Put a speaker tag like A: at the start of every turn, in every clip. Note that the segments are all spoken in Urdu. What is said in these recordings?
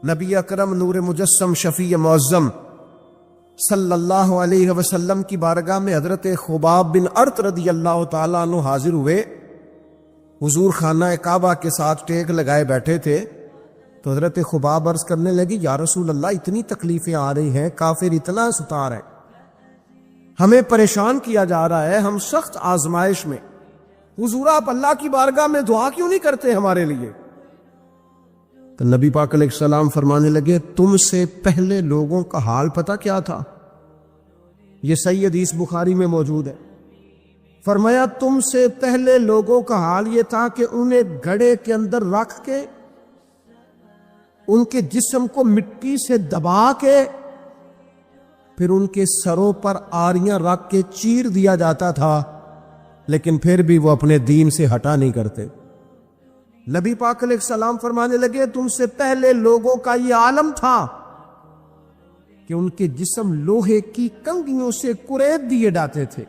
A: نبی اکرم نور مجسم شفیع معظم صلی اللہ علیہ وسلم کی بارگاہ میں حضرت خباب بن ارت رضی اللہ تعالیٰ عنہ حاضر ہوئے. حضور خانہ کعبہ کے ساتھ ٹیک لگائے بیٹھے تھے تو حضرت خباب عرض کرنے لگی یا رسول اللہ اتنی تکلیفیں آ رہی ہیں، کافر اتنا ستار ہے، ہمیں پریشان کیا جا رہا ہے، ہم سخت آزمائش میں، حضور آپ اللہ کی بارگاہ میں دعا کیوں نہیں کرتے ہمارے لیے؟ تو نبی پاک علیہ السلام فرمانے لگے تم سے پہلے لوگوں کا حال پتہ کیا تھا؟ یہ صحیح حدیث بخاری میں موجود ہے. فرمایا تم سے پہلے لوگوں کا حال یہ تھا کہ انہیں گڑھے کے اندر رکھ کے ان کے جسم کو مٹی سے دبا کے پھر ان کے سروں پر آریاں رکھ کے چیر دیا جاتا تھا، لیکن پھر بھی وہ اپنے دین سے ہٹا نہیں کرتے. نبی پاک علیہ السلام فرمانے لگے تم سے پہلے لوگوں کا یہ عالم تھا کہ ان کے جسم لوہے کی کنگھیوں سے کریت دیے جاتے تھے،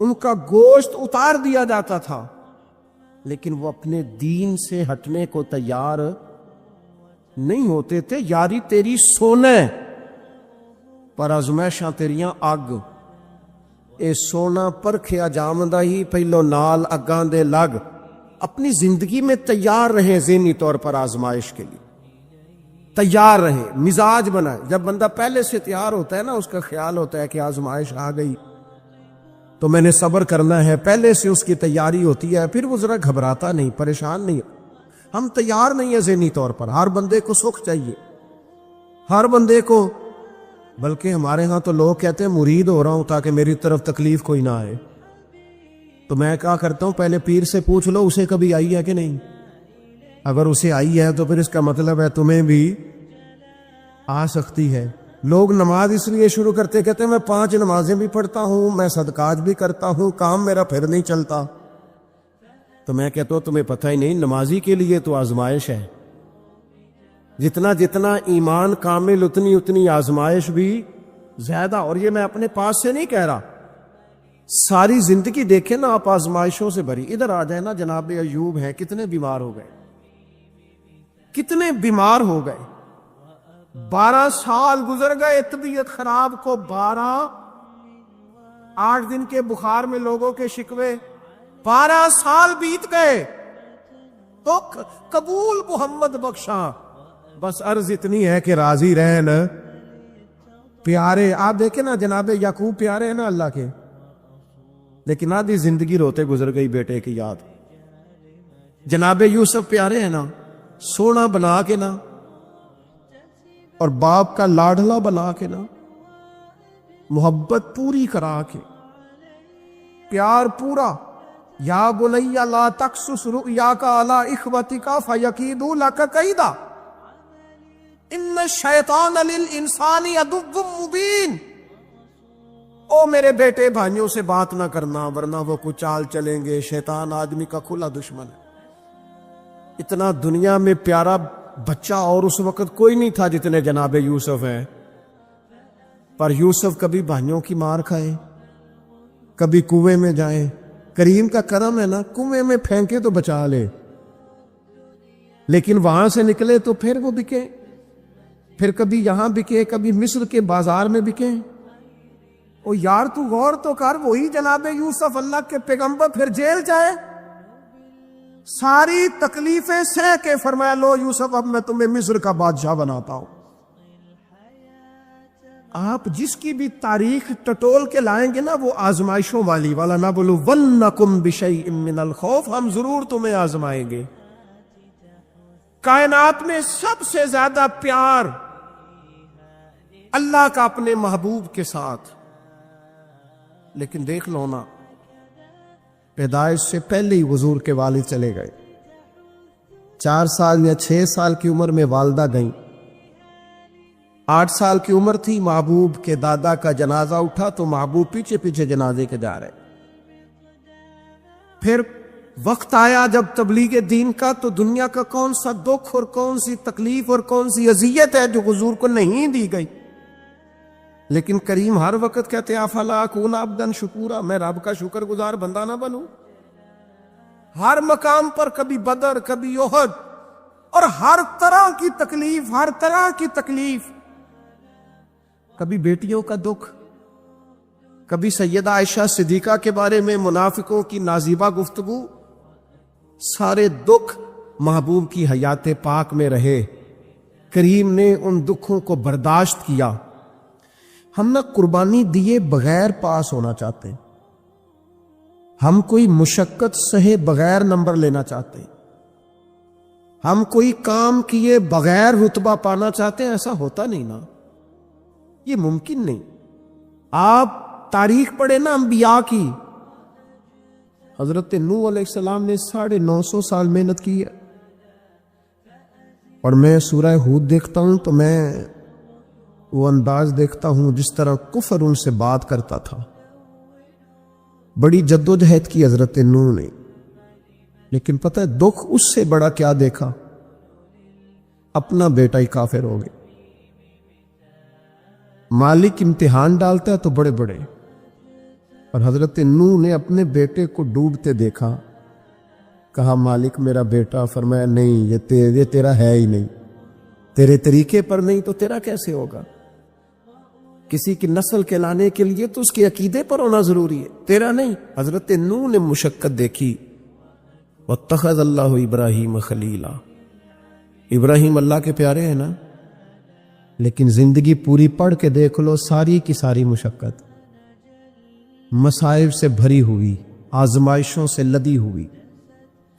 A: ان کا گوشت اتار دیا جاتا تھا، لیکن وہ اپنے دین سے ہٹنے کو تیار نہیں ہوتے تھے. یاری تیری سونے پر آزمائشاں تیریاں اگ، اے سونا پرکھیا جامدہ ہی پہلو نال اگاں دے لگ. اپنی زندگی میں تیار رہیں، ذہنی طور پر آزمائش کے لیے تیار رہیں، مزاج بنائیں. جب بندہ پہلے سے تیار ہوتا ہے نا، اس کا خیال ہوتا ہے کہ آزمائش آ گئی تو میں نے صبر کرنا ہے، پہلے سے اس کی تیاری ہوتی ہے، پھر وہ ذرا گھبراتا نہیں، پریشان نہیں. ہم تیار نہیں ہیں ذہنی طور پر. ہر بندے کو سکھ چاہیے، ہر بندے کو، بلکہ ہمارے ہاں تو لوگ کہتے ہیں مرید ہو رہا ہوں تاکہ میری طرف تکلیف کوئی نہ آئے. تو میں کیا کرتا ہوں، پہلے پیر سے پوچھ لو اسے کبھی آئی ہے کہ نہیں. اگر اسے آئی ہے تو پھر اس کا مطلب ہے تمہیں بھی آ سکتی ہے. لوگ نماز اس لیے شروع کرتے کہتے ہیں میں 5 نمازیں بھی پڑھتا ہوں، میں صدقات بھی کرتا ہوں، کام میرا پھر نہیں چلتا. تو میں کہتا ہوں تمہیں پتہ ہی نہیں، نمازی کے لیے تو آزمائش ہے. جتنا جتنا ایمان کامل اتنی اتنی آزمائش بھی زیادہ. اور یہ میں اپنے پاس سے نہیں کہہ رہا، ساری زندگی دیکھیں نا آپ آزمائشوں سے بھری. ادھر آ جائیں نا، جناب ایوب ہیں، کتنے بیمار ہو گئے، کتنے بیمار ہو گئے. 12 سال گزر گئے طبیعت خراب کو، 8 دن کے بخار میں لوگوں کے شکوے، 12 سال بیت گئے تو قبول محمد بخشا. بس عرض اتنی ہے کہ راضی رہن پیارے. آپ دیکھیں نا جناب یعقوب پیارے ہیں نا اللہ کے، لیکن آدھی زندگی روتے گزر گئی بیٹے کی یاد. جناب یوسف پیارے ہیں نا، سونا بنا کے نا، اور باپ کا لاڈلا بنا کے نا، محبت پوری کرا کے، پیار پورا. یا بنی لا تقصص رؤیاک علی اخوتک فیکیدوا لک کیدا ان الشیطان للانسان عدو مبین. او میرے بیٹے بھائیوں سے بات نہ کرنا ورنہ وہ کچھ چال چلیں گے، شیطان آدمی کا کھلا دشمن ہے. اتنا دنیا میں پیارا بچہ اور اس وقت کوئی نہیں تھا جتنے جناب یوسف ہیں. پر یوسف کبھی بھائیوں کی مار کھائے، کبھی کنویں میں جائیں. کریم کا کرم ہے نا، کنویں میں پھینکے تو بچا لے، لیکن وہاں سے نکلے تو پھر وہ بکے، پھر کبھی یہاں بکے، کبھی مصر کے بازار میں بکے. او یار تو غور تو کر، وہی جناب یوسف اللہ کے پیغمبر پھر جیل جائے، ساری تکلیفیں سہ کے فرمایا لو یوسف اب میں تمہیں مصر کا بادشاہ بناتا ہوں. آپ جس کی بھی تاریخ ٹٹول کے لائیں گے نا وہ آزمائشوں والی والا نہ بولو وَلْنَكُمْ بِشَيْءٍ مِّنَ الْخَوْفِ، ہم ضرور تمہیں آزمائیں گے. کائنات میں سب سے زیادہ پیار اللہ کا اپنے محبوب کے ساتھ. لیکن دیکھ لو نا، پیدائش سے پہلے ہی حضور کے والد چلے گئے. 4 سال یا 6 سال کی عمر میں والدہ گئیں. 8 سال کی عمر تھی، محبوب کے دادا کا جنازہ اٹھا تو محبوب پیچھے پیچھے جنازے کے جا رہے. پھر وقت آیا جب تبلیغ دین کا، تو دنیا کا کون سا دکھ اور کون سی تکلیف اور کون سی اذیت ہے جو حضور کو نہیں دی گئی. لیکن کریم ہر وقت کہتے افلا اکون عبدا شکورا، میں رب کا شکر گزار بندہ نہ بنوں. ہر مقام پر کبھی بدر، کبھی احد، اور ہر طرح کی تکلیف، ہر طرح کی تکلیف، کبھی بیٹیوں کا دکھ، کبھی سیدہ عائشہ صدیقہ کے بارے میں منافقوں کی نازیبہ گفتگو، سارے دکھ محبوب کی حیات پاک میں رہے، کریم نے ان دکھوں کو برداشت کیا۔ ہم نہ قربانی دیے بغیر پاس ہونا چاہتے ہیں، ہم کوئی مشقت سہے بغیر نمبر لینا چاہتے ہیں، ہم کوئی کام کیے بغیر رتبہ پانا چاہتے ہیں، ایسا ہوتا نہیں نا، یہ ممکن نہیں۔ آپ تاریخ پڑھے نا انبیاء کی، حضرت نوح علیہ السلام نے 950 سال محنت کی ہے، اور میں سورہ ہود دیکھتا ہوں تو میں وہ انداز دیکھتا ہوں جس طرح کفر ان سے بات کرتا تھا۔ بڑی جدوجہد کی حضرت نوح نے، لیکن پتہ ہے دکھ اس سے بڑا کیا دیکھا؟ اپنا بیٹا ہی کافر ہو گئے۔ مالک امتحان ڈالتا ہے تو بڑے بڑے، اور حضرت نوح نے اپنے بیٹے کو ڈوبتے دیکھا، کہا مالک میرا بیٹا، فرمایا نہیں یہ تیرا ہے ہی نہیں، تیرے طریقے پر نہیں تو تیرا کیسے ہوگا؟ کسی کی نسل کہلانے کے لیے تو اس کے عقیدے پر ہونا ضروری ہے، تیرا نہیں۔ حضرت نوح نے مشقت دیکھی، واتخذ اللہ ابراہیم خلیلا، ابراہیم اللہ کے پیارے ہیں نا، لیکن زندگی پوری پڑھ کے دیکھ لو، ساری کی ساری مشقت مصائب سے بھری ہوئی، آزمائشوں سے لدی ہوئی۔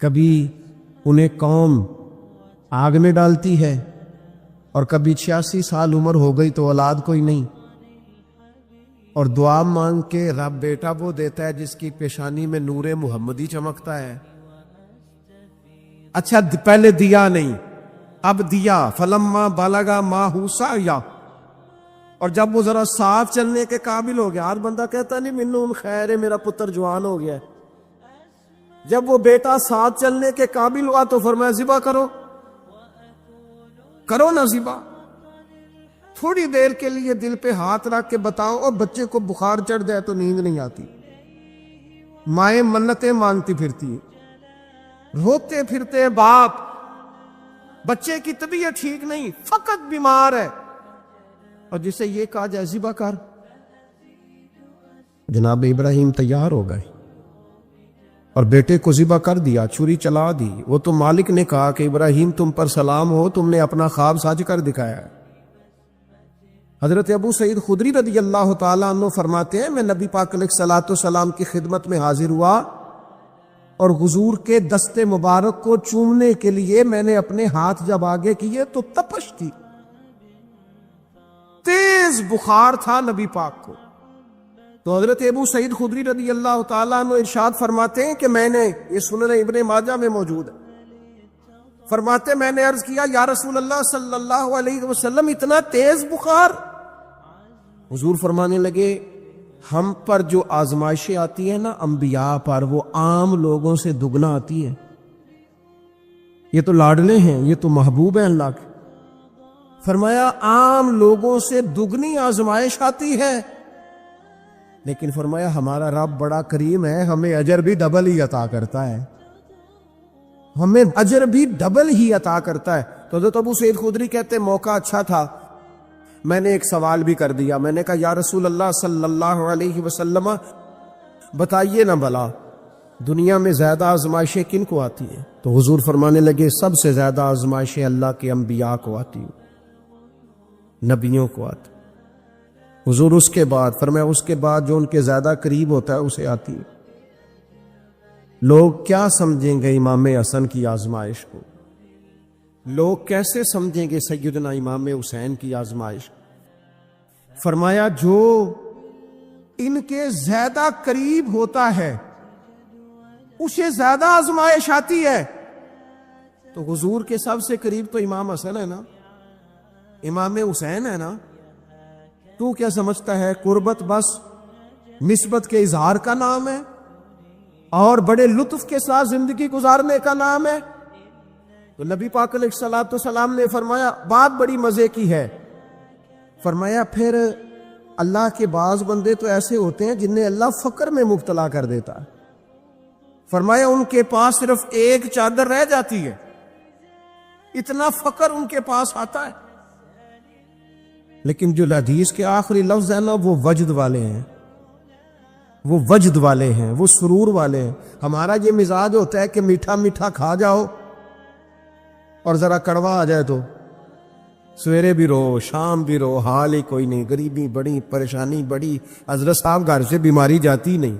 A: کبھی انہیں قوم آگ میں ڈالتی ہے، اور کبھی 86 سال عمر ہو گئی تو اولاد کوئی نہیں، اور دعا مانگ کے رب بیٹا وہ دیتا ہے جس کی پیشانی میں نور محمدی چمکتا ہے۔ اچھا پہلے دیا نہیں، اب دیا، فلما بلغ معہ سعیا، اور جب وہ ذرا صاف چلنے کے قابل ہو گیا، ہر بندہ کہتا نہیں منوں خیر ہے میرا پتر جوان ہو گیا ہے، جب وہ بیٹا ساتھ چلنے کے قابل ہوا تو فرمایا ذبح کرو نا ذبح۔ تھوڑی دیر کے لیے دل پہ ہاتھ رکھ کے بتاؤ، اور بچے کو بخار چڑھ جائے تو نیند نہیں آتی، مائیں منتیں مانگتی پھرتی، روتے پھرتے باپ، بچے کی طبیعت ٹھیک نہیں، فقط بیمار ہے، اور جسے یہ کہا جائے ذبح کر، جناب ابراہیم تیار ہو گئے اور بیٹے کو ذبح کر دیا، چھری چلا دی۔ وہ تو مالک نے کہا کہ ابراہیم تم پر سلام ہو، تم نے اپنا خواب سچ کر دکھایا ہے۔ حضرت ابو سعید خدری رضی اللہ تعالیٰ عنہ فرماتے ہیں، میں نبی پاک علیہ الصلوۃ والسلام کی خدمت میں حاضر ہوا، اور حضور کے دست مبارک کو چومنے کے لیے میں نے اپنے ہاتھ جب آگے کیے تو تپش تھی، تیز بخار تھا نبی پاک کو۔ تو حضرت ابو سعید خدری رضی اللہ تعالیٰ عنہ ارشاد فرماتے ہیں کہ میں نے، یہ سنن ابن ماجہ میں موجود ہے، فرماتے میں نے عرض کیا یا رسول اللہ صلی اللہ علیہ وسلم اتنا تیز بخار؟ حضور فرمانے لگے ہم پر جو آزمائشیں آتی ہیں نا انبیاء پر، وہ عام لوگوں سے دگنا آتی ہے، یہ تو لاڈلے ہیں، یہ تو محبوب ہیں اللہ کے۔ فرمایا عام لوگوں سے دگنی آزمائش آتی ہے، لیکن فرمایا ہمارا رب بڑا کریم ہے، ہمیں اجر بھی ڈبل ہی عطا کرتا ہے، ہمیں اجر بھی ڈبل ہی عطا کرتا ہے۔ تو حضرت ابو سعید خدری کہتے موقع اچھا تھا، میں نے ایک سوال بھی کر دیا، میں نے کہا یا رسول اللہ صلی اللہ علیہ وسلم بتائیے نا بھلا دنیا میں زیادہ آزمائشیں کن کو آتی ہیں؟ تو حضور فرمانے لگے سب سے زیادہ آزمائشیں اللہ کے انبیاء کو آتی ہیں، نبیوں کو آتی۔ حضور اس کے بعد فرمایا اس کے بعد جو ان کے زیادہ قریب ہوتا ہے اسے آتی ہے۔ لوگ کیا سمجھیں گے امام حسن کی آزمائش کو؟ لوگ کیسے سمجھیں گے سیدنا امام حسین کی آزمائش؟ فرمایا جو ان کے زیادہ قریب ہوتا ہے اسے زیادہ آزمائش آتی ہے۔ تو حضور کے سب سے قریب تو امام حسن ہے نا، امام حسین ہے نا، تو کیا سمجھتا ہے قربت بس نسبت کے اظہار کا نام ہے اور بڑے لطف کے ساتھ زندگی گزارنے کا نام ہے؟ تو نبی پاک علیہ الصلوۃ والسلام نے فرمایا بات بڑی مزے کی ہے، فرمایا پھر اللہ کے بعض بندے تو ایسے ہوتے ہیں جنہیں اللہ فقر میں مبتلا کر دیتا ہے، فرمایا ان کے پاس صرف ایک چادر رہ جاتی ہے، اتنا فقر ان کے پاس آتا ہے. لیکن جو حدیث کے آخری لفظ ہے نا وہ وجد والے ہیں، وہ وجد والے ہیں، وہ سرور والے ہیں. ہمارا یہ مزاج ہوتا ہے کہ میٹھا میٹھا کھا جاؤ اور ذرا کڑوا آ جائے تو سویرے بھی رو شام بھی رو، حال ہی کوئی نہیں، غریبی بڑی، پریشانی بڑی، حضرت صاحب گھر سے بیماری جاتی نہیں.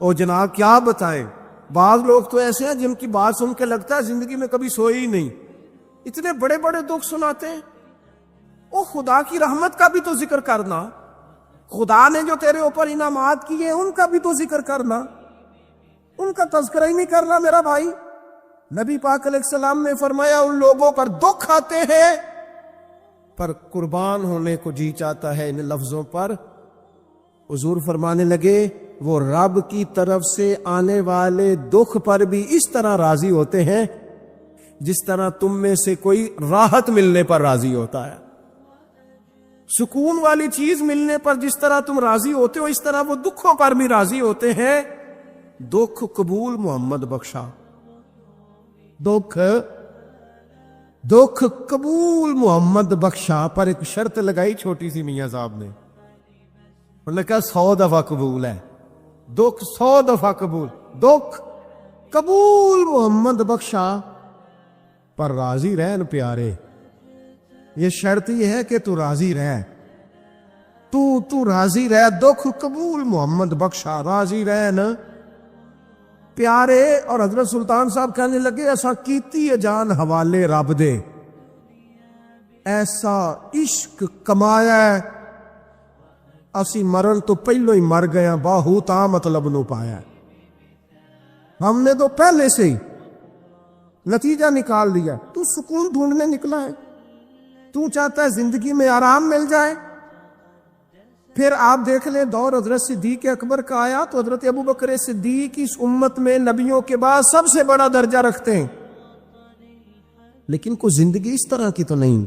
A: او جناب کیا بتائیں، بعض لوگ تو ایسے ہیں جن کی بات سن کے لگتا ہے زندگی میں کبھی سوئے ہی نہیں، اتنے بڑے بڑے دکھ سناتے ہیں. او خدا کی رحمت کا بھی تو ذکر کرنا، خدا نے جو تیرے اوپر انعامات کیے ان کا بھی تو ذکر کرنا، ان کا تذکرہ ہی نہیں کرنا میرا بھائی. نبی پاک علیہ السلام نے فرمایا ان لوگوں پر دکھ آتے ہیں پر قربان ہونے کو جی چاہتا ہے ان لفظوں پر. حضور فرمانے لگے وہ رب کی طرف سے آنے والے دکھ پر بھی اس طرح راضی ہوتے ہیں جس طرح تم میں سے کوئی راحت ملنے پر راضی ہوتا ہے. سکون والی چیز ملنے پر جس طرح تم راضی ہوتے ہو اس طرح وہ دکھوں پر بھی راضی ہوتے ہیں. دکھ قبول محمد بخشا، دکھ قبول محمد بخشا، پر ایک شرط لگائی چھوٹی سی میاں صاحب نے. انہوں نے کہا 100 دفعہ قبول ہے، دکھ 100 دفعہ قبول، دکھ قبول محمد بخشا پر راضی رہن پیارے. یہ شرط یہ ہے کہ تو راضی رہ، تو راضی رہ، دکھ قبول محمد بخشا، راضی رہن پیارے. اور حضرت سلطان صاحب کہنے لگے ایسا کیتی ہے جان حوالے رب دے، ایسا عشق کمایا ہے اسی مرن تو پہلو ہی مر گیا، باہو تا مطلب نو پایا. ہم نے تو پہلے سے ہی نتیجہ نکال دیا. تو سکون ڈھونڈنے نکلا ہے، تو چاہتا ہے زندگی میں آرام مل جائے. پھر آپ دیکھ لیں دور حضرت صدیق اکبر کا آیا تو حضرت ابوبکر صدیق اس امت میں نبیوں کے بعد سب سے بڑا درجہ رکھتے ہیں، لیکن کوئی زندگی اس طرح کی تو نہیں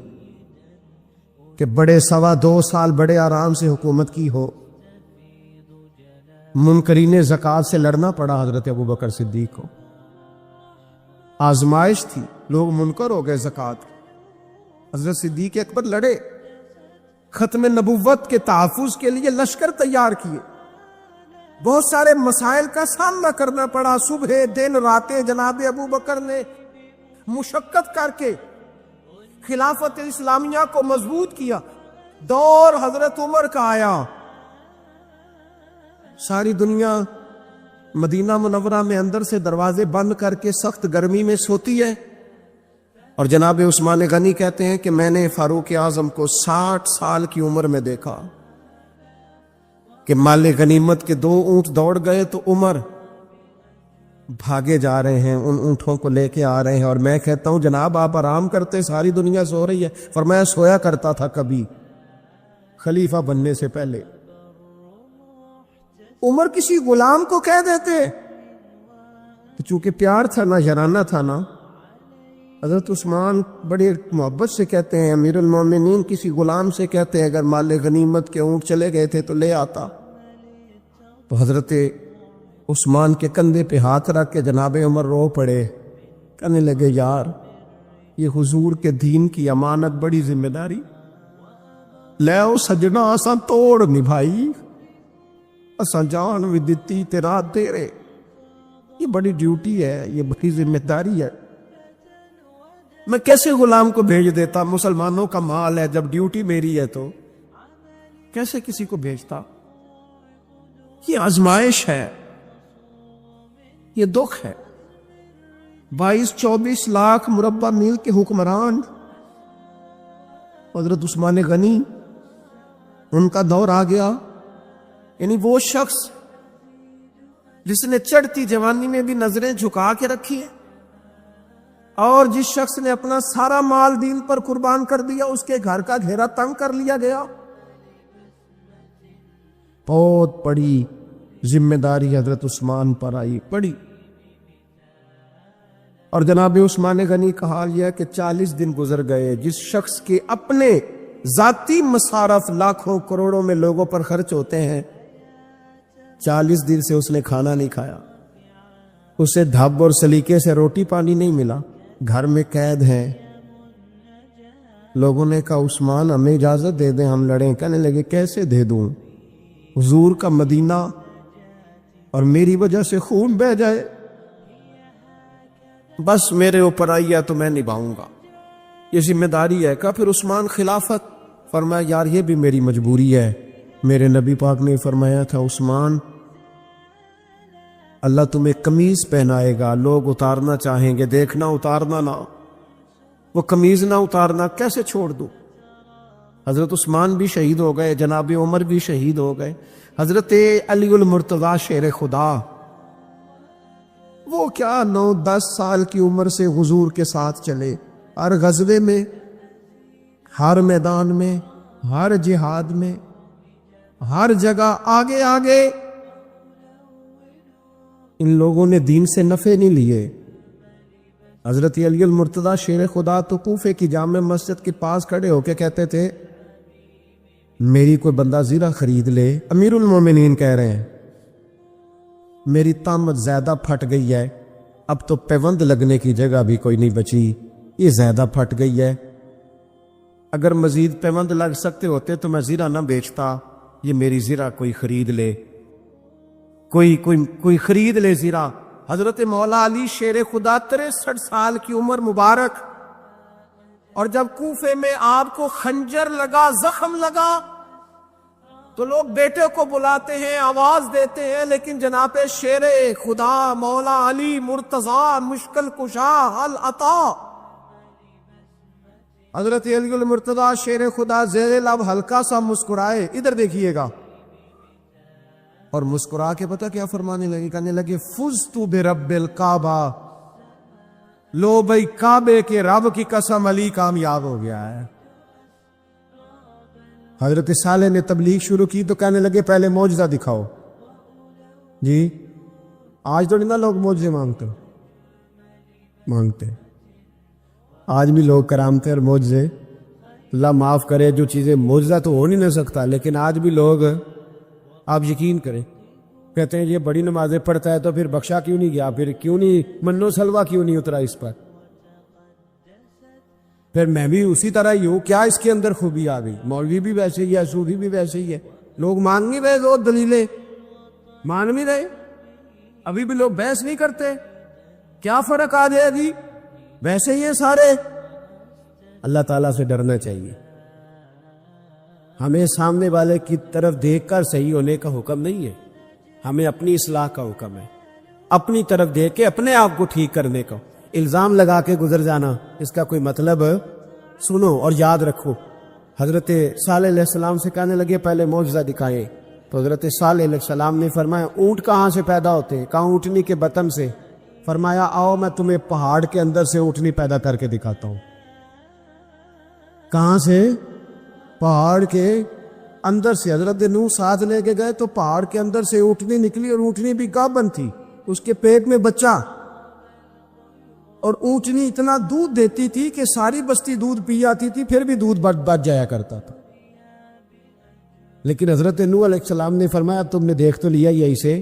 A: کہ بڑے 2.25 سال بڑے آرام سے حکومت کی ہو. منکرین زکوٰۃ سے لڑنا پڑا حضرت ابوبکر صدیق کو، آزمائش تھی، لوگ منکر ہو گئے زکوٰۃ. حضرت صدیق اکبر لڑے، ختم نبوت کے تحفظ کے لیے لشکر تیار کیے، بہت سارے مسائل کا سامنا کرنا پڑا. صبح دن راتیں جناب ابوبکر نے مشقت کر کے خلافت اسلامیہ کو مضبوط کیا. دور حضرت عمر کا آیا، ساری دنیا مدینہ منورہ میں اندر سے دروازے بند کر کے سخت گرمی میں سوتی ہے، اور جناب عثمان غنی کہتے ہیں کہ میں نے فاروق اعظم کو 60 سال کی عمر میں دیکھا کہ مال غنیمت کے 2 اونٹ دوڑ گئے تو عمر بھاگے جا رہے ہیں، ان اونٹوں کو لے کے آ رہے ہیں، اور میں کہتا ہوں جناب آپ آرام کرتے، ساری دنیا سو رہی ہے. فرمایا سویا کرتا تھا کبھی خلیفہ بننے سے پہلے. عمر کسی غلام کو کہہ دیتے، چونکہ پیار تھا نا، یارانہ تھا نا. حضرت عثمان بڑے محبت سے کہتے ہیں امیر المومنین کسی غلام سے کہتے ہیں اگر مال غنیمت کے اونٹ چلے گئے تھے تو لے آتا. تو حضرت عثمان کے کندھے پہ ہاتھ رکھ کے جناب عمر رو پڑے، کہنے لگے یار یہ حضور کے دین کی امانت بڑی ذمہ داری، لے او سجنا اساں توڑ نبھائی، اساں جان بھی دتی تے رات تیرے. یہ بڑی ڈیوٹی ہے، یہ بڑی ذمہ داری ہے. میں کیسے غلام کو بھیج دیتا؟ مسلمانوں کا مال ہے، جب ڈیوٹی میری ہے تو کیسے کسی کو بھیجتا؟ یہ آزمائش ہے، یہ دکھ ہے. 22-24 لاکھ مربع میل کے حکمران حضرت عثمان غنی، ان کا دور آ گیا. یعنی وہ شخص جس نے چڑھتی جوانی میں بھی نظریں جھکا کے رکھی ہیں، اور جس شخص نے اپنا سارا مال دین پر قربان کر دیا، اس کے گھر کا گھیرا تنگ کر لیا گیا. بہت بڑی ذمہ داری حضرت عثمان پر آئی، بڑی. اور جناب عثمان غنی کا حال یہ ہے کہ 40 دن گزر گئے. جس شخص کے اپنے ذاتی مصارف لاکھوں کروڑوں میں لوگوں پر خرچ ہوتے ہیں، 40 دن سے اس نے کھانا نہیں کھایا، اسے دھب اور سلیقے سے روٹی پانی نہیں ملا. گھر میں قید ہیں. لوگوں نے کہا عثمان ہمیں اجازت دے دیں ہم لڑیں. کہنے لگے کیسے دے دوں؟ حضور کا مدینہ اور میری وجہ سے خون بہہ جائے. بس میرے اوپر آئی ہے تو میں نبھاؤں گا، یہ ذمہ داری ہے. کہا پھر عثمان خلافت. فرمایا یار یہ بھی میری مجبوری ہے. میرے نبی پاک نے فرمایا تھا عثمان اللہ تمہیں قمیض پہنائے گا، لوگ اتارنا چاہیں گے، دیکھنا اتارنا نہ. وہ قمیض نہ اتارنا کیسے چھوڑ دوں؟ حضرت عثمان بھی شہید ہو گئے، جناب عمر بھی شہید ہو گئے. حضرت علی المرتضیٰ شیر خدا وہ کیا 9-10 سال کی عمر سے حضور کے ساتھ چلے، ہر غزوے میں، ہر میدان میں، ہر جہاد میں، ہر جگہ آگے آگے. ان لوگوں نے دین سے نفع نہیں لیے. حضرت علی المرتضیٰ شیر خدا تو کوفے کی جامع مسجد کے پاس کھڑے ہو کے کہتے تھے میری کوئی بندہ زیرہ خرید لے. امیر المومنین کہہ رہے ہیں میری طامت زیادہ پھٹ گئی ہے، اب تو پیوند لگنے کی جگہ بھی کوئی نہیں بچی، یہ زیادہ پھٹ گئی ہے. اگر مزید پیوند لگ سکتے ہوتے تو میں زیرہ نہ بیچتا، یہ میری زیرہ کوئی خرید لے، کوئی خرید لے زیرہ. حضرت مولا علی شیر خدا 63 سال کی عمر مبارک، اور جب کوفے میں آپ کو خنجر لگا، زخم لگا، تو لوگ بیٹے کو بلاتے ہیں، آواز دیتے ہیں، لیکن جناب شیر خدا مولا علی مرتضیٰ مشکل کشا حل عطا حضرت علی المرتضیٰ شیر خدا زیر لب ہلکا سا مسکرائے، ادھر دیکھیے گا، اور مسکرا کے پتہ کیا فرمانے لگے؟ کہنے لگے فزت برب الکعبہ، لو بھائی کعبے کے رب کی قسم علی کامیاب ہو گیا ہے. حضرت صالح نے تبلیغ شروع کی تو کہنے لگے پہلے معجزہ دکھاؤ. جی آج تو نہیں نا لوگ معجزے مانگتے، آج بھی لوگ کرامتے اور معجزے، اللہ معاف کرے، جو چیزیں معجزہ تو ہو نہیں نہ سکتا، لیکن آج بھی لوگ، آپ یقین کریں، کہتے ہیں یہ بڑی نمازیں پڑھتا ہے تو پھر بخشا کیوں نہیں گیا، پھر کیوں نہیں منو سلوہ کیوں نہیں اترا اس پر، پھر میں بھی اسی طرح ہی ہوں، کیا اس کے اندر خوبی آ گئی؟ مولوی بھی ویسے ہی ہے، صوفی بھی ویسے ہی ہے، لوگ مانگ نہیں رہے، وہ دلیلیں مان نہیں رہے، ابھی بھی لوگ بحث نہیں کرتے، کیا فرق آ جائے گی؟ ویسے ہی ہیں سارے. اللہ تعالیٰ سے ڈرنا چاہیے. ہمیں سامنے والے کی طرف دیکھ کر صحیح ہونے کا حکم نہیں ہے، ہمیں اپنی اصلاح کا حکم ہے، اپنی طرف دیکھ کے اپنے آپ کو ٹھیک کرنے کا. الزام لگا کے گزر جانا اس کا کوئی مطلب، سنو اور یاد رکھو. حضرت صالح علیہ السلام سے کہنے لگے پہلے معجزہ دکھائیں، تو حضرت صالح علیہ السلام نے فرمایا اونٹ کہاں سے پیدا ہوتے ہیں؟ کہا اونٹنی کے بطن سے. فرمایا آؤ میں تمہیں پہاڑ کے اندر سے اونٹنی پیدا کر کے دکھاتا ہوں. کہاں سے؟ پہاڑ کے اندر سے. حضرت نوح ساتھ لے کے گئے تو پہاڑ کے اندر سے اونٹنی نکلی، اور اونٹنی بھی گابن تھی، اس کے پیٹ میں بچہ، اور اونٹنی اتنا دودھ دیتی تھی کہ ساری بستی دودھ پی جاتی تھی، پھر بھی دودھ بچ جایا کرتا تھا. لیکن حضرت نوح علیہ السلام نے فرمایا تم نے دیکھ تو لیا یہی سے،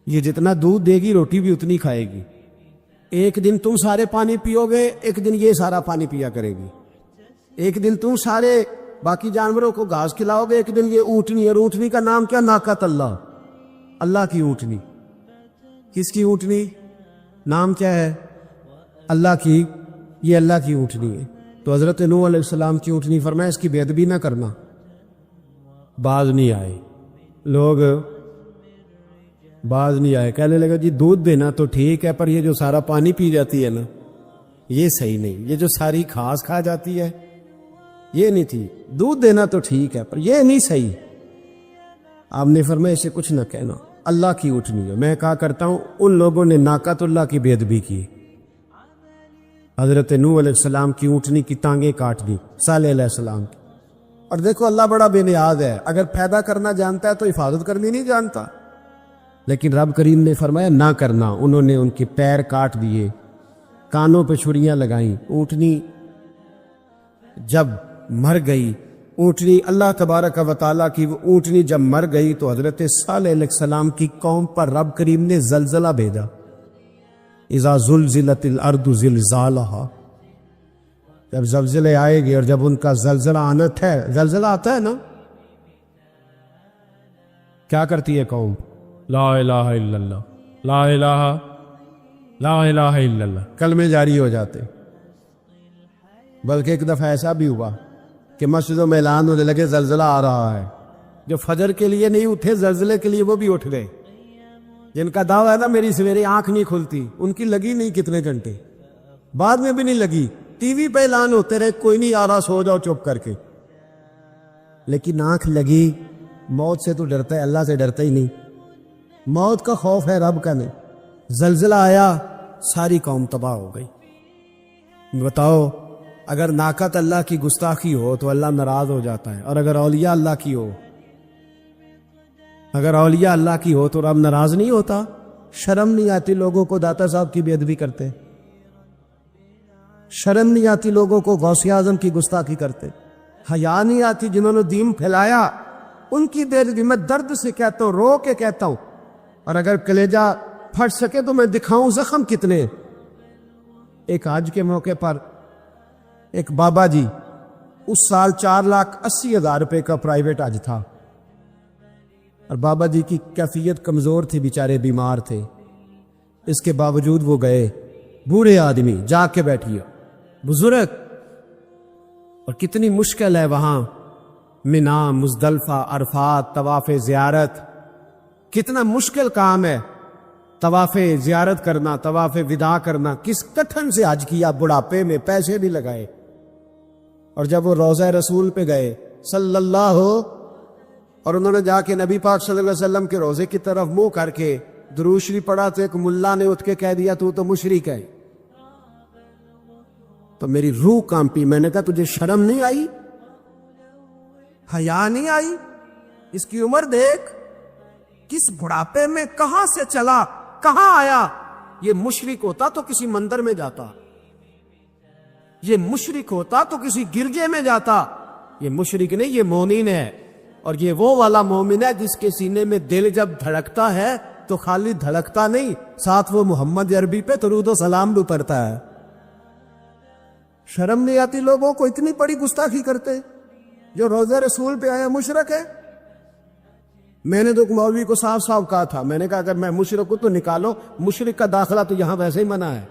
A: یہ جتنا دودھ دے گی روٹی بھی اتنی کھائے گی. ایک دن تم سارے پانی پیو گے، ایک دن یہ سارا پانی پیا کرے گی. ایک دن تم سارے باقی جانوروں کو گھاس کھلاؤ گے، ایک دن یہ اونٹنی. اور اونٹنی کا نام کیا؟ ناقۃ اللہ، اللہ کی اونٹنی. کس کی اونٹنی؟ نام کیا ہے؟ اللہ کی. یہ اللہ کی اونٹنی ہے. تو حضرت نوح علیہ السلام کی اونٹنی. فرمایا اس کی بے ادبی نہ کرنا. باز نہیں آئے لوگ، باز نہیں آئے. کہنے لگا جی دودھ دینا تو ٹھیک ہے، پر یہ جو سارا پانی پی جاتی ہے نا یہ صحیح نہیں، یہ جو ساری گھاس کھا جاتی ہے یہ نہیں تھی. دودھ دینا تو ٹھیک ہے پر یہ نہیں صحیح. آپ نے فرمایا اسے کچھ نہ کہنا، اللہ کی اونٹنی ہے. میں کہا کرتا ہوں ان لوگوں نے ناقۃ اللہ کی بے ادبی کی. حضرت نوح علیہ السلام کی اونٹنی کی ٹانگیں کاٹ دی، صالح علیہ السلام کی. اور دیکھو اللہ بڑا بے نیاز ہے، اگر پیدا کرنا جانتا ہے تو حفاظت کرنی نہیں جانتا. لیکن رب کریم نے فرمایا نہ کرنا. انہوں نے ان کے پیر کاٹ دیے، کانوں پہ چھریاں لگائیں. اونٹنی جب مر گئی، اونٹنی اللہ تبارک و تعالیٰ کی وہ اونٹنی جب مر گئی تو حضرت صالح علیہ السلام کی قوم پر رب کریم نے زلزلہ بھیجا. اذا زلزلت الارض زلزالها، جب زلزلے آئے گی اور جب ان کا زلزلہ آنا ہے، زلزلہ آتا ہے نا، کیا کرتی ہے قوم؟ لا الہ الا اللہ، لا الہ لا الہ الا اللہ، کلمے جاری ہو جاتے۔ بلکہ ایک دفعہ ایسا بھی ہوا کہ مسجدوں میں اعلان ہونے لگے زلزلہ آ رہا ہے، جو فجر کے لیے نہیں اٹھے زلزلے کے لیے وہ بھی اٹھ گئے، جن کا دعویٰ ہے نا میری سویرے آنکھ نہیں کھلتی، ان کی لگی نہیں کتنے گھنٹے، بعد میں بھی نہیں لگی، ٹی وی پہ اعلان ہوتے رہے کوئی نہیں آ رہا، سو جاؤ چپ کر کے، لیکن آنکھ لگی۔ موت سے تو ڈرتا ہے، اللہ سے ڈرتا ہی نہیں، موت کا خوف ہے رب کا نہیں۔ زلزلہ آیا، ساری قوم تباہ ہو گئی۔ بتاؤ، اگر ناقت اللہ کی گستاخی ہو تو اللہ ناراض ہو جاتا ہے، اور اگر اولیاء اللہ کی ہو، اگر اولیاء اللہ کی ہو تو رب ناراض نہیں ہوتا؟ شرم نہیں آتی لوگوں کو داتا صاحب کی بے ادبی کرتے؟ شرم نہیں آتی لوگوں کو غوث اعظم کی گستاخی کرتے؟ حیا نہیں آتی جنہوں نے دین پھیلایا ان کی بے ادبی؟ میں درد سے کہتا ہوں، رو کے کہتا ہوں، اور اگر کلیجہ پھٹ سکے تو میں دکھاؤں زخم کتنے۔ ایک حج کے موقع پر ایک بابا جی، اس سال 4,80,000 روپے کا پرائیویٹ حج تھا، اور بابا جی کی کیفیت کمزور تھی، بیچارے بیمار تھے، اس کے باوجود وہ گئے۔ بوڑھے آدمی، جا کے بیٹھیے، بزرگ، اور کتنی مشکل ہے وہاں، منا، مزدلفہ، عرفات، طواف زیارت، کتنا مشکل کام ہے طواف زیارت کرنا، طواف وداع کرنا۔ کس کٹھن سے حج کیا، بڑھاپے میں پیسے بھی لگائے، اور جب وہ روضہ رسول پہ گئے صلی اللہ، اور انہوں نے جا کے نبی پاک صلی اللہ علیہ وسلم کے روضے کی طرف منہ کر کے درود شریف پڑھا تو ایک ملا نے اٹھ کے کہہ دیا تو مشرک ہے۔ تو میری روح کانپی، میں نے کہا تجھے شرم نہیں آئی، حیا نہیں آئی؟ اس کی عمر دیکھ، کس بڑھاپے میں کہاں سے چلا، کہاں آیا۔ یہ مشرک ہوتا تو کسی مندر میں جاتا، یہ مشرک ہوتا تو کسی گرجے میں جاتا، یہ مشرک نہیں، یہ مومن ہے، اور یہ وہ والا مومن ہے جس کے سینے میں دل جب دھڑکتا ہے تو خالی دھڑکتا نہیں، ساتھ وہ محمد عربی پہ درود و سلام بھی پڑھتا ہے۔ شرم نہیں آتی لوگوں کو؟ اتنی بڑی گستاخی کرتے، جو روزہ رسول پہ آیا مشرک ہے۔ میں نے تو مولوی کو صاف صاف کہا تھا، میں نے کہا اگر میں مشرک ہوں تو نکالو، مشرک کا داخلہ تو یہاں ویسے ہی منع ہے۔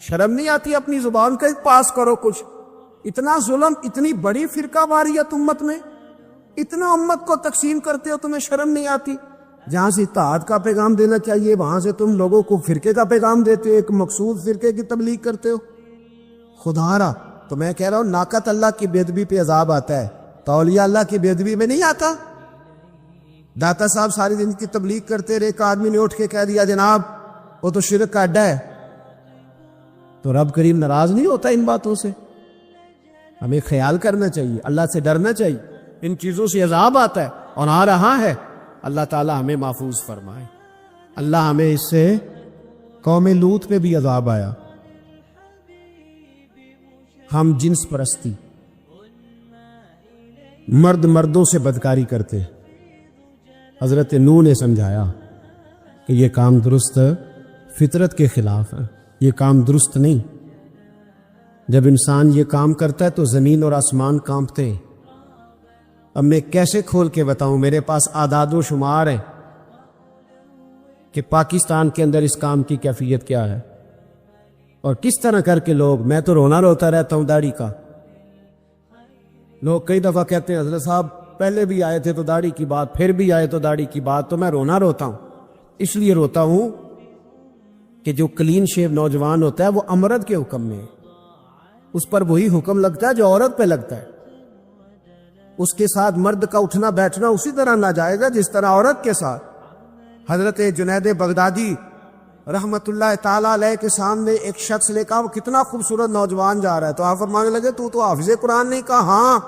A: شرم نہیں آتی؟ اپنی زبان کا پاس کرو کچھ۔ اتنا ظلم، اتنی بڑی فرقہ واریت امت میں، اتنا امت کو تقسیم کرتے ہو، تمہیں شرم نہیں آتی؟ جہاں سے اتحاد کا پیغام دینا چاہیے وہاں سے تم لوگوں کو فرقے کا پیغام دیتے ہو، ایک مقصود فرقے کی تبلیغ کرتے ہو۔ خدا را، تو میں کہہ رہا ہوں ناقت اللہ کی بے ادبی پہ عذاب آتا ہے، تو اولیاء اللہ کی بے ادبی میں نہیں آتا؟ داتا صاحب ساری دن کی تبلیغ کرتے رہے، ایک آدمی نے اٹھ کے کہہ دیا جناب وہ تو شرک کا اڈا ہے، تو رب کریم ناراض نہیں ہوتا ان باتوں سے؟ ہمیں خیال کرنا چاہیے، اللہ سے ڈرنا چاہیے، ان چیزوں سے عذاب آتا ہے اور آ رہا ہے۔ اللہ تعالی ہمیں محفوظ فرمائے۔ اللہ ہمیں اس سے، قوم لوط پہ بھی عذاب آیا، ہم جنس پرستی، مرد مردوں سے بدکاری کرتے۔ حضرت نوح نے سمجھایا کہ یہ کام درست فطرت کے خلاف ہے، یہ کام درست نہیں۔ جب انسان یہ کام کرتا ہے تو زمین اور آسمان کانپتے ہیں۔ اب میں کیسے کھول کے بتاؤں، میرے پاس اعداد و شمار ہیں کہ پاکستان کے اندر اس کام کی کیفیت کیا ہے، اور کس طرح کر کے لوگ، میں تو رونا روتا رہتا ہوں داڑھی کا۔ لوگ کئی دفعہ کہتے ہیں حضرت صاحب پہلے بھی آئے تھے تو داڑھی کی بات، پھر بھی آئے تو داڑھی کی بات، تو میں رونا روتا ہوں۔ اس لیے روتا ہوں کہ جو کلین شیو نوجوان ہوتا ہے وہ امرد کے حکم میں ہے، اس پر وہی حکم لگتا ہے جو عورت پہ لگتا ہے۔ اس کے ساتھ مرد کا اٹھنا بیٹھنا اسی طرح ناجائز ہے جس طرح عورت کے ساتھ۔ حضرت جنید بغدادی رحمت اللہ تعالیٰ علیہ کے سامنے ایک شخص نے کہا وہ کتنا خوبصورت نوجوان جا رہا ہے، تو آپ فرمانے لگے تو حافظ قرآن نہیں؟ کہا ہاں۔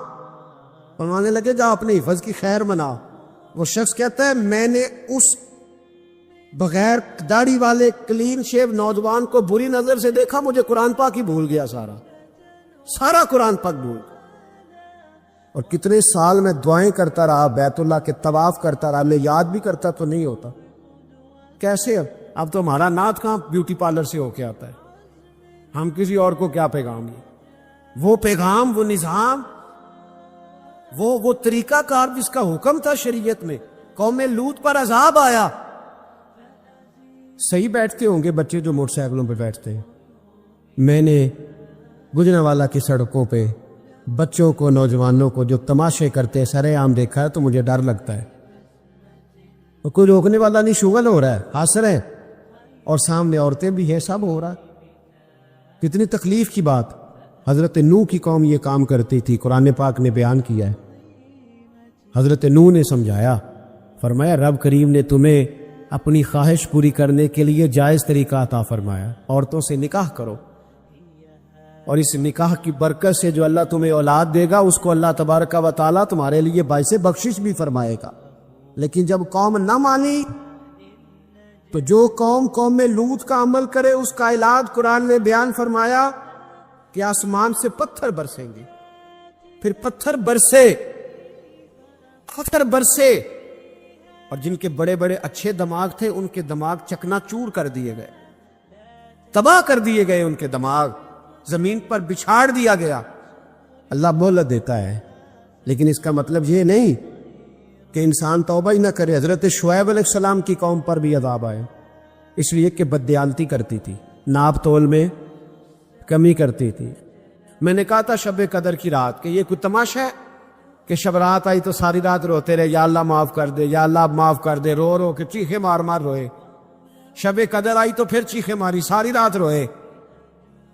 A: فرمانے لگے جا اپنے حفظ کی خیر منا۔ وہ شخص کہتا ہے میں نے اس بغیر داڑھی والے کلین شیو نوجوان کو بری نظر سے دیکھا، مجھے قرآن پاک ہی بھول گیا، سارا قرآن پاک بھول گیا۔ اور کتنے سال میں دعائیں کرتا رہا، بیت اللہ کے طواف کرتا رہا، میں یاد بھی کرتا تو نہیں ہوتا۔ کیسے اب اب تو ہمارا نعت کہاں بیوٹی پارلر سے ہو کے آتا ہے، ہم کسی اور کو کیا پیغام دیں؟ وہ پیغام، وہ نظام، وہ طریقہ کار جس کا حکم تھا شریعت میں، قوم لوط پر عذاب آیا۔ صحیح بیٹھتے ہوں گے بچے جو موٹر سائیکلوں پہ بیٹھتے ہیں، میں نے گجرانوالہ کی سڑکوں پہ بچوں کو، نوجوانوں کو جو تماشے کرتے سر عام دیکھا ہے تو مجھے ڈر لگتا ہے۔ کوئی روکنے والا نہیں، شغل ہو رہا ہے، ہنس رہے ہیں، اور سامنے عورتیں بھی ہیں، سب ہو رہا ہے۔ کتنی تکلیف کی بات۔ حضرت نوح کی قوم یہ کام کرتی تھی، قرآن پاک نے بیان کیا ہے۔ حضرت نوح نے سمجھایا، فرمایا رب کریم نے تمہیں اپنی خواہش پوری کرنے کے لیے جائز طریقہ عطا فرمایا، عورتوں سے نکاح کرو، اور اس نکاح کی برکت سے جو اللہ تمہیں اولاد دے گا اس کو اللہ تبارک و تعالیٰ تمہارے لیے باعث بخشش بھی فرمائے گا۔ لیکن جب قوم نہ مانی تو جو قوم لوط کا عمل کرے اس کا علاج قرآن نے بیان فرمایا کہ آسمان سے پتھر برسیں گے۔ پھر پتھر برسے اور جن کے بڑے بڑے اچھے دماغ تھے ان کے دماغ چکنا چور کر دیے گئے، تباہ کر دیے گئے، ان کے دماغ زمین پر بچھاڑ دیا گیا۔ اللہ مہلت دیتا ہے، لیکن اس کا مطلب یہ نہیں کہ انسان توبہ ہی نہ کرے۔ حضرت شعیب علیہ السلام کی قوم پر بھی عذاب آئے، اس لیے کہ بددیانتی کرتی تھی، ناپ تول میں کمی کرتی تھی۔ میں نے کہا تھا شب قدر کی رات کہ یہ کوئی تماشا ہے کہ شب رات آئی تو ساری رات روتے رہے، یا اللہ معاف کر دے، یا اللہ معاف کر دے، رو رو کے چیخے مار مار روئے۔ شب قدر آئی تو پھر چیخے ماری، ساری رات روئے۔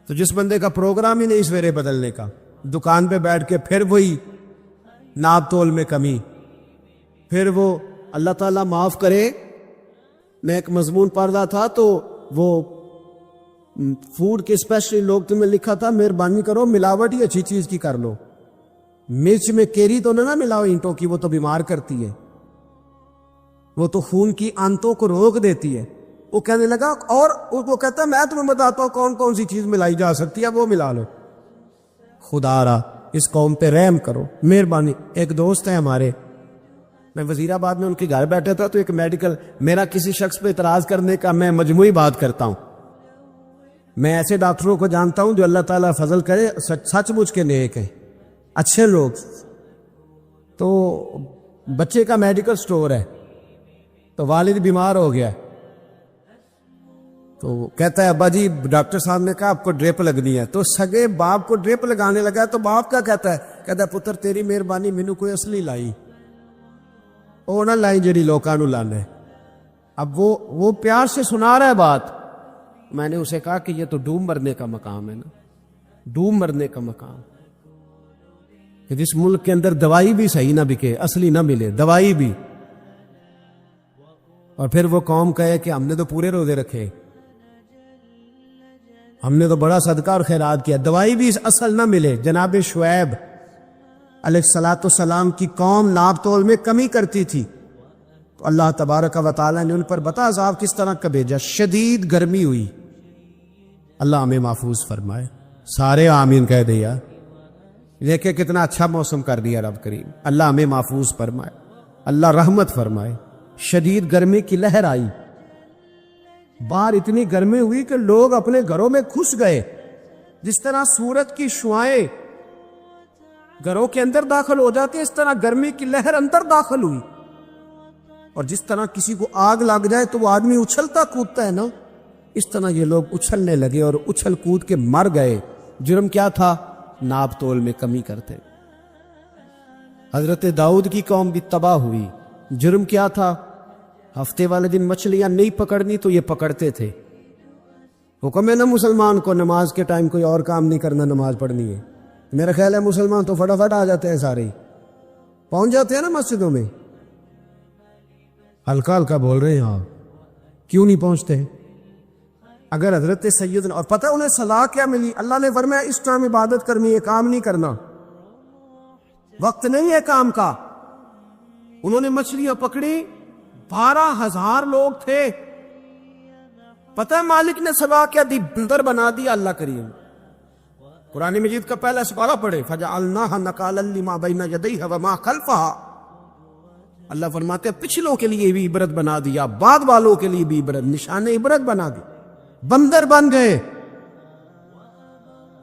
A: تو جس بندے کا پروگرام ہی نہیں سویرے بدلنے کا، دکان پہ بیٹھ کے پھر وہی ناپ تول میں کمی، پھر وہ اللہ تعالیٰ معاف کرے۔ میں ایک مضمون پڑھ رہا تھا تو وہ فوڈ کے اسپیشلی لوگ تمہیں لکھا تھا مہربانی کرو ملاوٹ ہی اچھی چیز کی کر لو، مرچ میں کیری تو نہ ملاؤ اینٹوں کی، وہ تو بیمار کرتی ہے، وہ تو خون کی آنتوں کو روک دیتی ہے۔ وہ کہنے لگا، اور وہ کہتا ہے میں تمہیں بتاتا ہوں کون کون سی چیز ملائی جا سکتی ہے، وہ ملا لو۔ خدا را اس قوم پہ رحم کرو، مہربانی۔ ایک دوست ہے ہمارے، میں وزیر آباد میں ان کے گھر بیٹھا تھا تو ایک میڈیکل، میرا کسی شخص پہ اعتراض کرنے کا میں مجموعی بات کرتا ہوں۔ میں ایسے ڈاکٹروں کو جانتا ہوں جو اللہ تعالیٰ فضل کرے سچ مچ کے نیک ہیں، اچھے لوگ۔ تو بچے کا میڈیکل سٹور ہے، تو والد بیمار ہو گیا، تو کہتا ہے ابا جی ڈاکٹر صاحب نے کہا آپ کو ڈرپ لگنی ہے، تو سگے باپ کو ڈرپ لگانے لگا ہے۔ تو باپ کیا کہتا ہے پتر تیری مہربانی مینوں کوئی اصلی لائی، وہ نہ لائی جڑی لوکاں نوں لانے۔ اب وہ پیار سے سنا رہا ہے بات۔ میں نے اسے کہا کہ یہ تو ڈوب مرنے کا مقام ہے نا، ڈوب مرنے کا مقام، کہ جس ملک کے اندر دوائی بھی صحیح نہ بکے، اصلی نہ ملے دوائی بھی، اور پھر وہ قوم کہے کہ ہم نے تو پورے روزے رکھے، ہم نے تو بڑا صدقہ اور خیرات کیا، دوائی بھی اصل نہ ملے۔ جناب شعیب علیہ السلام کی قوم ناپ تول میں کمی کرتی تھی، تو اللہ تبارک و تعالیٰ نے ان پر بتا عذاب کس طرح کا بھیجا۔ شدید گرمی ہوئی، اللہ ہمیں محفوظ فرمائے، سارے آمین کہہ دیا۔ دیکھیں کتنا اچھا موسم کر دیا رب کریم، اللہ ہمیں محفوظ فرمائے، اللہ رحمت فرمائے۔ شدید گرمی کی لہر آئی، باہر اتنی گرمی ہوئی کہ لوگ اپنے گھروں میں گھس گئے، جس طرح سورج کی شعائیں گھروں کے اندر داخل ہو جاتی ہیں، اس طرح گرمی کی لہر اندر داخل ہوئی، اور جس طرح کسی کو آگ لگ جائے تو وہ آدمی اچھلتا کودتا ہے نا، اس طرح یہ لوگ اچھلنے لگے اور اچھل کود کے مر گئے۔ جرم کیا تھا؟ ناپ تول میں کمی کرتے۔ حضرت داؤد کی قوم بھی تباہ ہوئی، جرم کیا تھا؟ ہفتے والے دن مچھلیاں نہیں پکڑنی تو یہ پکڑتے تھے۔ حکم ہے نا مسلمان کو نماز کے ٹائم کوئی اور کام نہیں کرنا، نماز پڑھنی ہے۔ میرا خیال ہے مسلمان تو فٹافٹ آ جاتے ہیں، سارے پہنچ جاتے ہیں نا مسجدوں میں۔ ہلکا ہلکا بول رہے ہیں آپ، کیوں نہیں پہنچتے؟ اگر حضرت سیدنا، اور پتہ انہیں سزا کیا ملی؟ اللہ نے فرمایا اس ٹائم عبادت کرنی ہے، کام نہیں کرنا، وقت نہیں ہے کام کا۔ انہوں نے مچھلیاں پکڑی، 12,000 لوگ تھے۔ پتہ ہے مالک نے سزا کیا دی؟ بندر بنا دیا اللہ کریم۔ قرآن مجید کا پہلا سپارہ پڑھے، فَجَعَلْنَاهَا نَكَالًا لِمَا بَيْنَ يَدَيْهَا وَمَا خَلْفَهَا۔ اللہ فرماتے ہیں پچھلوں کے لیے بھی عبرت بنا دیا، بعد والوں کے لیے بھی عبرت، نشان عبرت بنا دی. بندر بن گئے،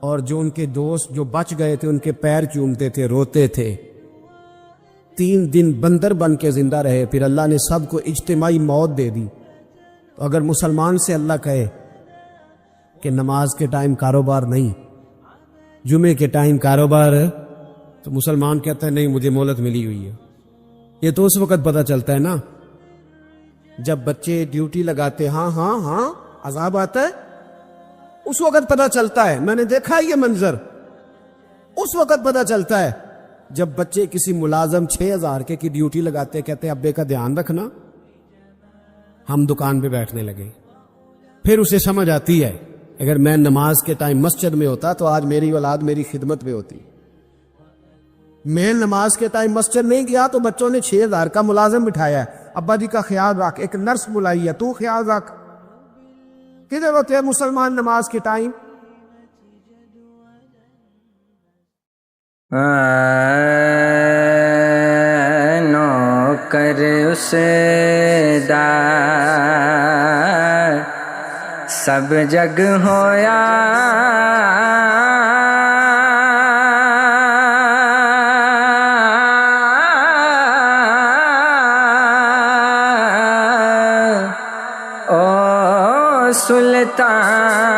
A: اور جو ان کے دوست جو بچ گئے تھے ان کے پیر چومتے تھے، روتے تھے. 3 دن بندر بن کے زندہ رہے، پھر اللہ نے سب کو اجتماعی موت دے دی. تو اگر مسلمان سے اللہ کہے کہ نماز کے ٹائم کاروبار نہیں، جمعے کے ٹائم کاروبار ہے، تو مسلمان کہتا ہے نہیں مجھے مہلت ملی ہوئی ہے. یہ تو اس وقت پتہ چلتا ہے نا جب بچے ڈیوٹی لگاتے، ہاں ہاں ہاں عذاب آتا ہے، اس وقت پتہ چلتا ہے. میں نے دیکھا یہ منظر، اس وقت پتہ چلتا ہے جب بچے کسی ملازم 6000 کی ڈیوٹی لگاتے، کہتے ابے کا دھیان رکھنا، ہم دکان پہ بیٹھنے لگے. پھر اسے سمجھ آتی ہے اگر میں نماز کے ٹائم مسجد میں ہوتا تو آج میری اولاد میری خدمت میں ہوتی. میں نماز کے ٹائم مسجد نہیں گیا تو بچوں نے 6000 کا ملازم بٹھایا ہے، ابا جی کا خیال رکھ، ایک نرس بلائی ہے تو خیال رکھ. کدھر ہوتے ہیں مسلمان نماز کے ٹائم؟
B: نوکر اس دا سب جگ ہویا، او سلطان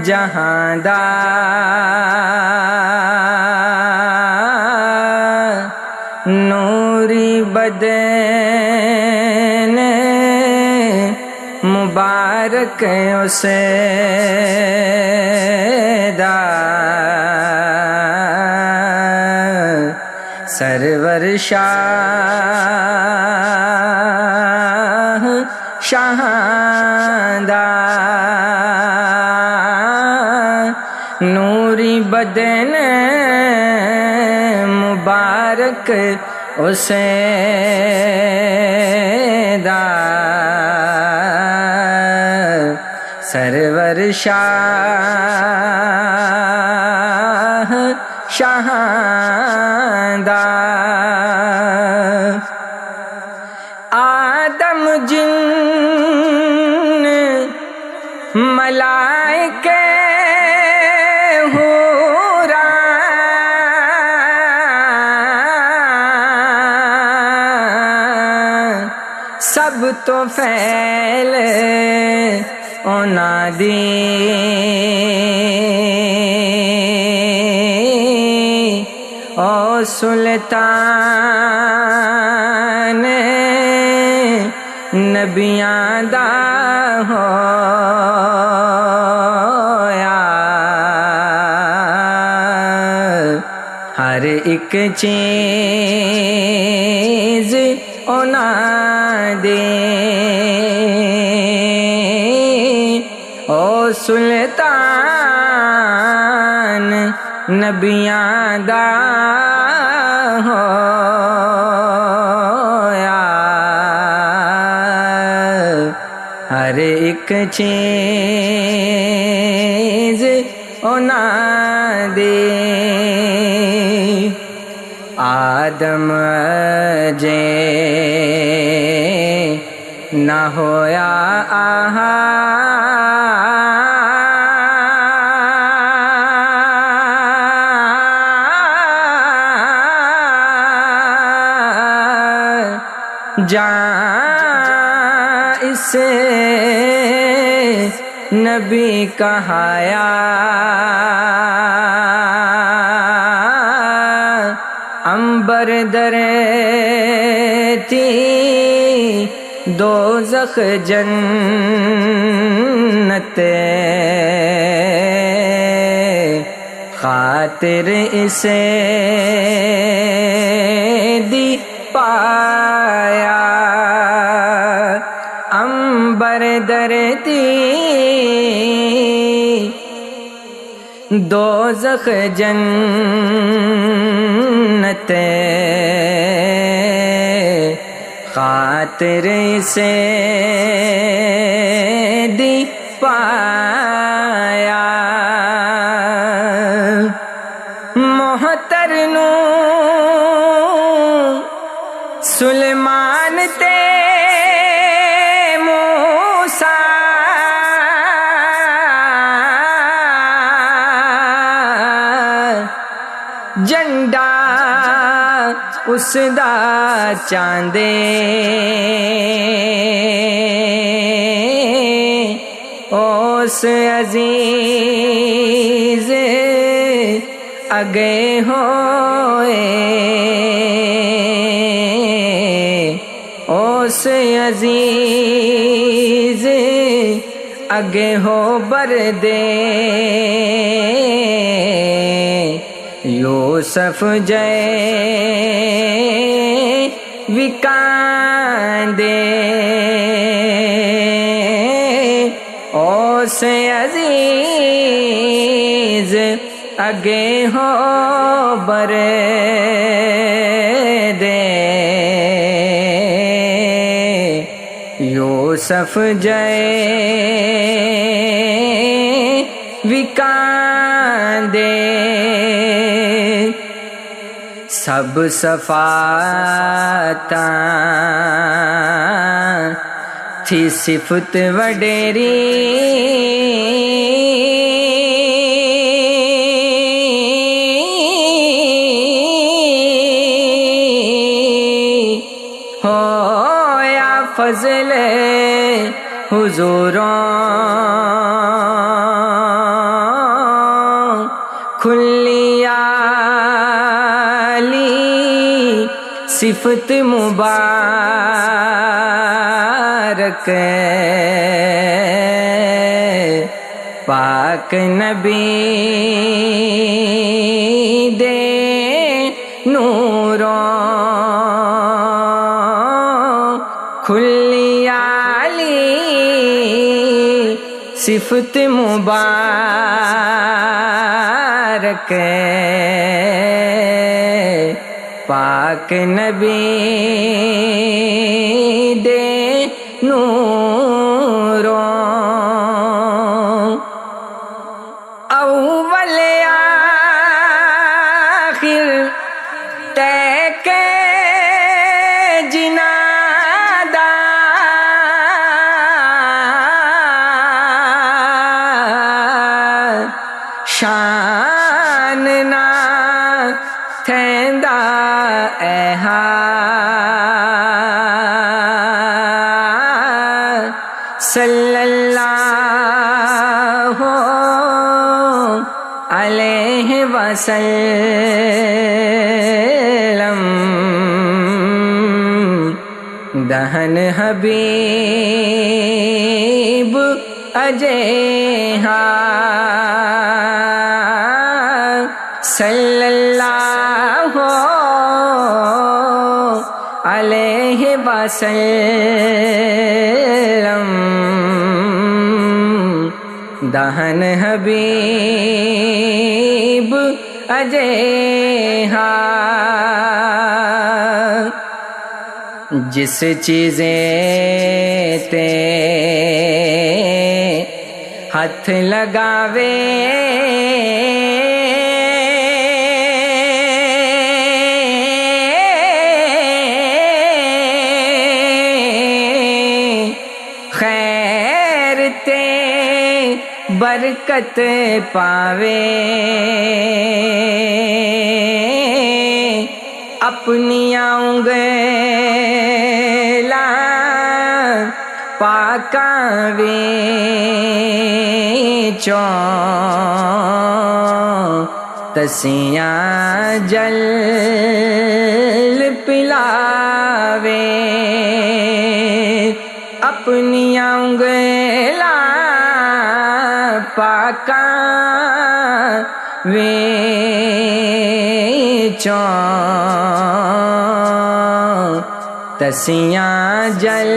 B: جہاں دا نوری بدن مبارک اسے دا سرور شاہ شاہدہ نوری بدن مبارک اسے دا سرور شاہ شاہدہ آدم جن ملائکے سب تو فیل اونا دی او سلطان نبیاں دا ہویا. ہر ایک چیز اونا دے او سلطان نبیاں دا ہویا. ہر ایک چیز اونا دے آدم جے نہ ہویا آہا جہاں اسے نبی کہایا عنبر درتی دوزخ جنت خاطر اسے دی پایا عنبر درتی دوزخ جنت خاطر سے دی پایا محتر نو سلیمان تے موسیٰ جھنڈا اس دا چاندے اس عزیز اگے ہوئے اس عزیز اگے ہو بردے یوسف جے وکاندے اس عزیز اگے ہو بردے یوسف جے وکاندے سب صفاتاں تھی صفت وڈیری ہویا فضل حضوراں کھلی صفت مبارک پاک نبی دے نوروں کھلی عالی صفت مبارک پاک نبی دے نوروں اول آخر تے کے جنادا شان نہ تھیندا صلی اللہ علیہ وسلم دہن حبیب اجے صلی اللہ علیہ وسلم دہن حبیب اجے جس چیزیں تے ہاتھ لگاوے خیر تے برکت پاوے اپنی انگلیاں پاکاں وچوں تسیاں جل پلاوے اپنی انگلیاں پاکاں وچوں تسیاں جل